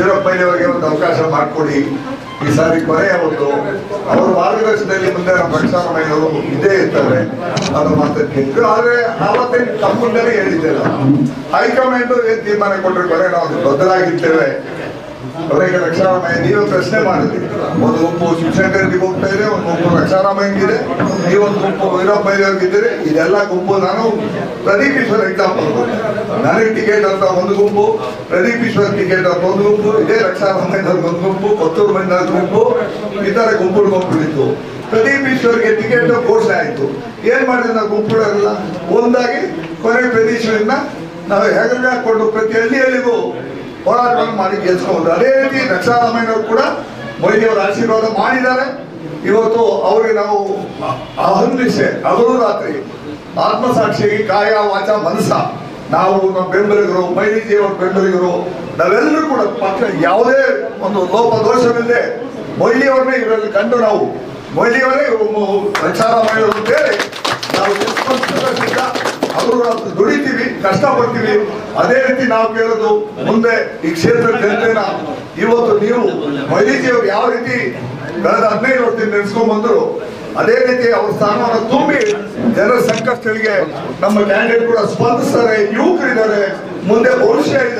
ವೀರಪ್ಪಯ್ಯವರಿಗೆ ಒಂದು ಅವಕಾಶ ಮಾಡಿಕೊಡಿ. ಈ ಸಾರಿ ಕೊನೆಯ ಒಂದು ಅವರ ಮಾರ್ಗದರ್ಶನದಲ್ಲಿ ಮುಂದೆ ನಮ್ಮ ರಕ್ಷಾರಾಮಯ್ಯವರು ಇದೇ ಇರ್ತಾರೆ ಅದು ಮಾತಾಡ್ತಿದ್ರು. ಆದ್ರೆ ಆವತ್ತೇ ತಮ್ಮ ಮುಂದೆನೇ ಹೇಳಿದ್ದೆಲ್ಲ ಹೈಕಮಾಂಡ್ ಏನ್ ತೀರ್ಮಾನ ಕೊಟ್ಟರೆ ಕೊನೆ ನಾವು ಬದಲಾಗಿರ್ತೇವೆ. ಅವರಿಗೆ ರಕ್ಷಾರಾಮಯ್ಯ ನೀವೇ ಪ್ರಶ್ನೆ ಮಾಡಿದ್ರಿ. ಒಂದು ಗುಂಪು ಶಿವಶಂಕರ್ಗೆ ಹೋಗ್ತಾ ಇದೆ, ಒಂದು ಗುಂಪು ರಕ್ಷಾರಾಮಯ್ಯಗಿದೆ, ನೀವೊಂದು ಗುಂಪು ವೀರಪ್ಪಯ್ಯವ್ರಿಗಿದ್ದೀರಿ. ಇದೆಲ್ಲ ಗುಂಪು ನಾನು ಪ್ರದೀಪ್ ಈಶ್ವರ್ ಎಕ್ಸಾಂಪಲ್, ನನಗೆ ಟಿಕೆಟ್ ಅಂತ ಒಂದು ಗುಂಪು, ಪ್ರದೀಪ್ ಈಶ್ವರ್ ಟಿಕೆಟ್ ಅಂತ ಒಂದು ಗುಂಪು, ಇದೇ ರಕ್ಷಾರಾಮಯ್ಯವ್ರಿಗೆ ಒಂದು ಗುಂಪು, ಕೊತ್ತೂರು ಮಂಡಲ ಗುಂಪು, ಈ ತರ ಗುಂಪುಗಳಿತ್ತು. ಪ್ರದೀಪ್ ಈಶ್ವರ್ಗೆ ಟಿಕೆಟ್ ಘೋಷಣೆ ಆಯ್ತು. ಏನ್ ಮಾಡಿದ್ರೆ ನಾವು ಗುಂಪುಗಳೆಲ್ಲ ಒಂದಾಗಿ ಕೊನೆ ಪ್ರದೇಶದಿಂದ ನಾವು ಹೆಗಲಿಗೆ ಹಾಕೊಂಡು ಪ್ರತಿ ಹಳ್ಳಿಗೂ ಹೋರಾಟವನ್ನು ಮಾಡಿ ಗೆಲ್ಸ್ಕೊಂಡು, ಅದೇ ರೀತಿ ರಕ್ಷಾರಾಮಯ್ಯವರು ಕೂಡ ಮೊಯ್ಲಿಯವರ ಆಶೀರ್ವಾದ ಮಾಡಿದ್ದಾರೆ. ಇವತ್ತು ಅವ್ರಿಗೆ ನಾವು ಅಹರ್ನಿಶೆ ಹಗಲು ರಾತ್ರಿ ಆತ್ಮಸಾಕ್ಷಿಯಾಗಿ ಕಾಯ ವಾಚ ಮನಸ್ಸ ನಾವು ನಮ್ಮ ಬೆಂಬಲಿಗರು, ಮೈಲಿಜಿಯವರ ಬೆಂಬಲಿಗರು, ನಾವೆಲ್ಲರೂ ಕೂಡ ಪಕ್ಷ ಯಾವುದೇ ಒಂದು ಲೋಪದೋಷವಿಲ್ಲದೆ ಮೊಯ್ಲಿಯವರನ್ನೇ ಇವರಲ್ಲಿ ಕಂಡು ನಾವು ಮೊಯ್ಲಿಯವರೇ ರಕ್ಷಾರಾಮಯ್ಯವರು ಅಂತೇಳಿ ನಾವು ಅವರು ದುಡಿತೀವಿ, ಕಷ್ಟಪಡ್ತೀವಿ. ಅದೇ ರೀತಿ ನಾವು ಕೇಳೋದು ಮುಂದೆ ಈ ಕ್ಷೇತ್ರದ ಜನತೆನ ಇವತ್ತು ನೀವು ಮೊಯ್ಲಿಜಿಯವರು ಯಾವ ರೀತಿ ಕಳೆದ 15 ವರ್ಷದಿಂದ ನಡೆಸ್ಕೊಂಡ್ ಬಂದ್ರು ಅದೇ ರೀತಿ ಅವ್ರ ಸ್ಥಾನವನ್ನು ತುಂಬಿ ಜನರ ಸಂಕಷ್ಟಗಳಿಗೆ ನಮ್ಮ ಕ್ಯಾಂಡಿಡೇಟ್ ಕೂಡ ಸ್ಪಂದಿಸ್ತಾರೆ. ಯುವಕರಿದ್ದಾರೆ, ಮುಂದೆ ಭವಿಷ್ಯ ಇದೆ.